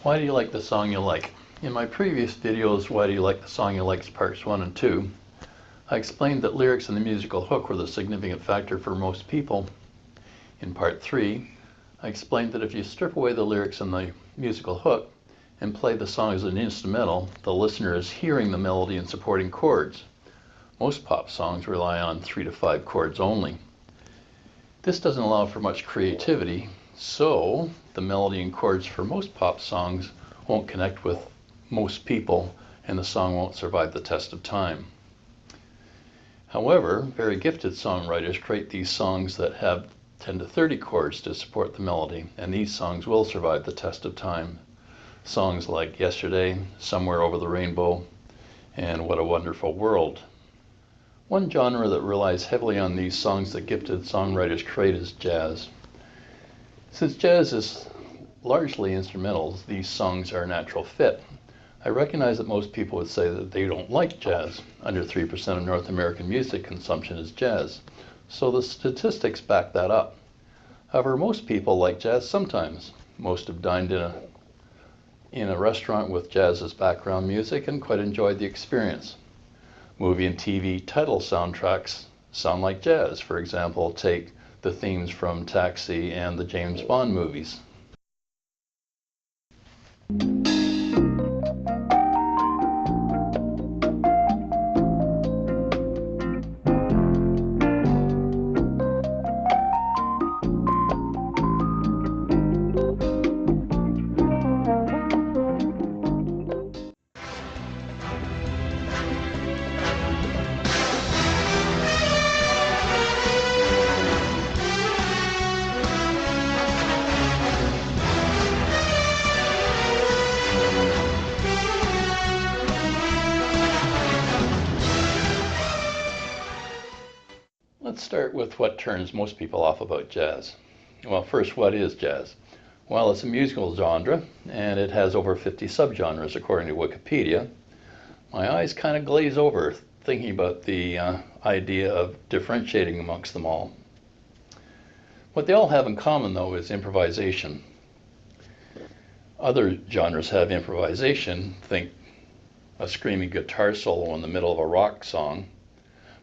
Why do you like the song you like? In my previous videos, Why Do You Like the Song You Like, parts 1 and 2, I explained that lyrics and the musical hook were the significant factor for most people. In part 3, I explained that if you strip away the lyrics and the musical hook and play the song as an instrumental, the listener is hearing the melody and supporting chords. Most pop songs rely on 3 to 5 chords only. This doesn't allow for much creativity, so the melody and chords for most pop songs won't connect with most people and the song won't survive the test of time. However, very gifted songwriters create these songs that have 10 to 30 chords to support the melody, and these songs will survive the test of time. Songs like Yesterday, Somewhere Over the Rainbow, and What a Wonderful World. One genre that relies heavily on these songs that gifted songwriters create is jazz. Since jazz is largely instrumentals, these songs are a natural fit. I recognize that most people would say that they don't like jazz. Under 3% of North American music consumption is jazz, so the statistics back that up. However, most people like jazz sometimes. Most have dined in a restaurant with jazz as background music and quite enjoyed the experience. Movie and TV title soundtracks sound like jazz. For example, take the themes from Taxi and the James Bond movies. Let's start with what turns most people off about jazz. Well, first, what is jazz? Well, it's a musical genre, and it has over 50 subgenres according to Wikipedia. My eyes kind of glaze over thinking about the idea of differentiating amongst them all. What they all have in common, though, is improvisation. Other genres have improvisation. Think a screaming guitar solo in the middle of a rock song.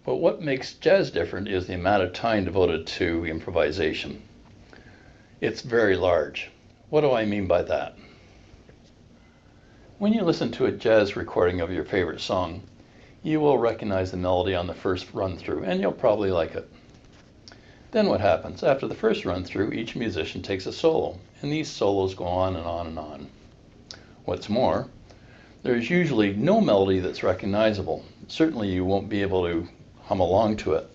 But what makes jazz different is the amount of time devoted to improvisation. It's very large. What do I mean by that? When you listen to a jazz recording of your favorite song, you will recognize the melody on the first run through, and you'll probably like it. Then what happens? After the first run through, each musician takes a solo, and these solos go on and on and on. What's more, there's usually no melody that's recognizable. Certainly you won't be able to hum along to it,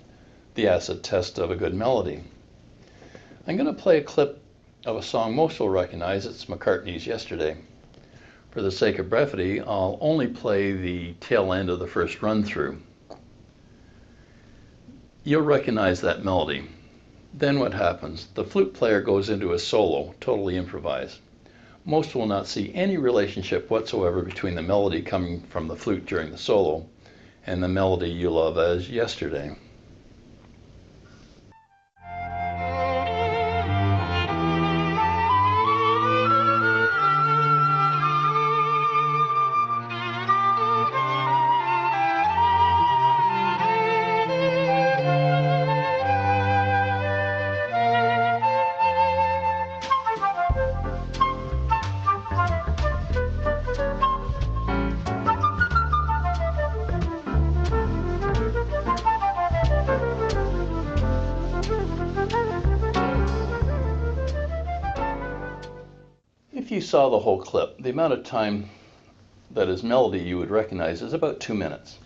the acid test of a good melody. I'm going to play a clip of a song most will recognize. It's McCartney's Yesterday. For the sake of brevity, I'll only play the tail end of the first run through. You'll recognize that melody. Then what happens? The flute player goes into a solo, totally improvised. Most will not see any relationship whatsoever between the melody coming from the flute during the solo and the melody you love as Yesterday. If you saw the whole clip, the amount of time that is melody you would recognize is about 2 minutes.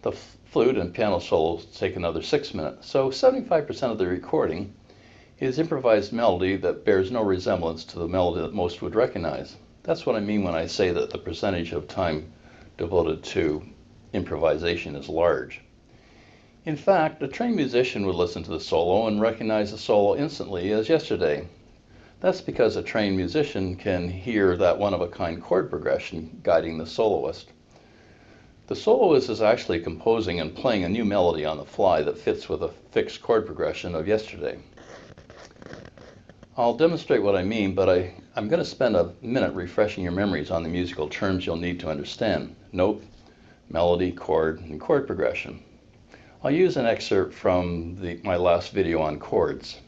The flute and piano solos take another 6 minutes. So 75% of the recording is improvised melody that bears no resemblance to the melody that most would recognize. That's what I mean when I say that the percentage of time devoted to improvisation is large. In fact, a trained musician would listen to the solo and recognize the solo instantly as Yesterday. That's because a trained musician can hear that one-of-a-kind chord progression guiding the soloist. The soloist is actually composing and playing a new melody on the fly that fits with a fixed chord progression of Yesterday. I'll demonstrate what I mean, but I'm going to spend a minute refreshing your memories on the musical terms you'll need to understand: note, melody, chord, and chord progression. I'll use an excerpt from my last video on chords.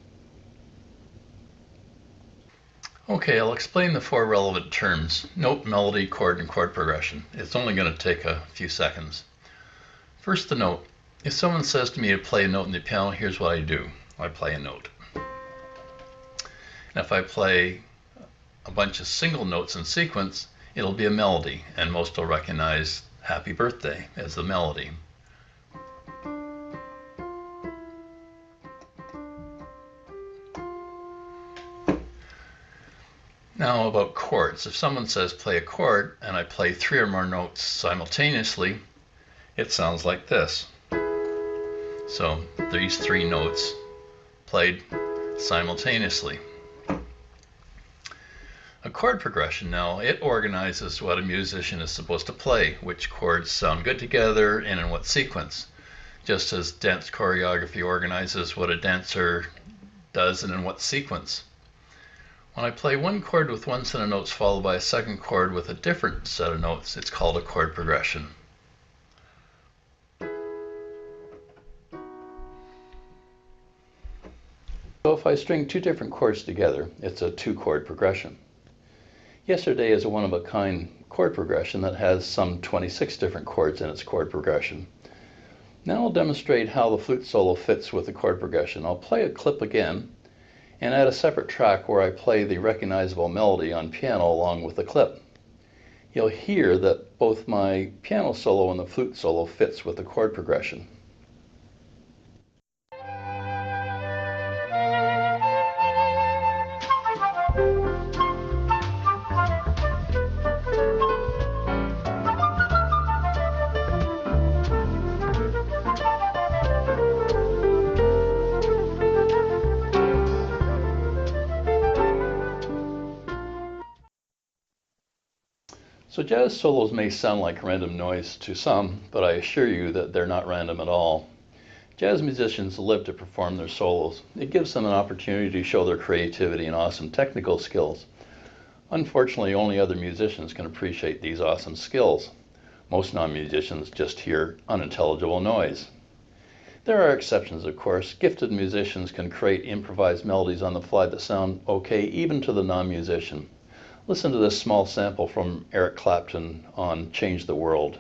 Okay, I'll explain the four relevant terms: note, melody, chord, and chord progression. It's only going to take a few seconds. First, the note. If someone says to me to play a note in the piano, here's what I do. I play a note. And if I play a bunch of single notes in sequence, it'll be a melody, and most will recognize Happy Birthday as the melody. Now about chords. If someone says play a chord and I play 3 or more notes simultaneously, it sounds like this. So these 3 notes played simultaneously. A chord progression now, it organizes what a musician is supposed to play, which chords sound good together and in what sequence, just as dance choreography organizes what a dancer does and in what sequence. When I play one chord with one set of notes followed by a second chord with a different set of notes, it's called a chord progression. So if I string 2 different chords together, it's a 2-chord progression. Yesterday is a one-of-a-kind chord progression that has some 26 different chords in its chord progression. Now I'll demonstrate how the flute solo fits with the chord progression. I'll play a clip again and add a separate track where I play the recognizable melody on piano along with the clip. You'll hear that both my piano solo and the flute solo fits with the chord progression. So jazz solos may sound like random noise to some, but I assure you that they're not random at all. Jazz musicians live to perform their solos. It gives them an opportunity to show their creativity and awesome technical skills. Unfortunately, only other musicians can appreciate these awesome skills. Most non-musicians just hear unintelligible noise. There are exceptions, of course. Gifted musicians can create improvised melodies on the fly that sound okay even to the non-musician. Listen to this small sample from Eric Clapton on Change the World.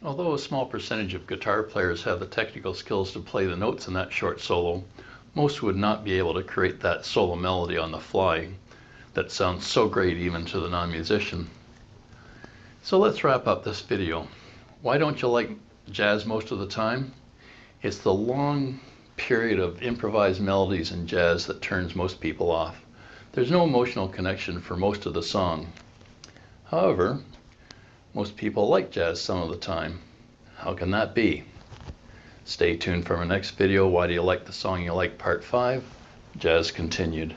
Although a small percentage of guitar players have the technical skills to play the notes in that short solo, most would not be able to create that solo melody on the fly that sounds so great even to the non-musician. So let's wrap up this video. Why don't you like jazz most of the time? It's the long period of improvised melodies in jazz that turns most people off. There's no emotional connection for most of the song. However, most people like jazz some of the time. How can that be? Stay tuned for my next video. Why do you like the song you like? Part 5. Jazz continued.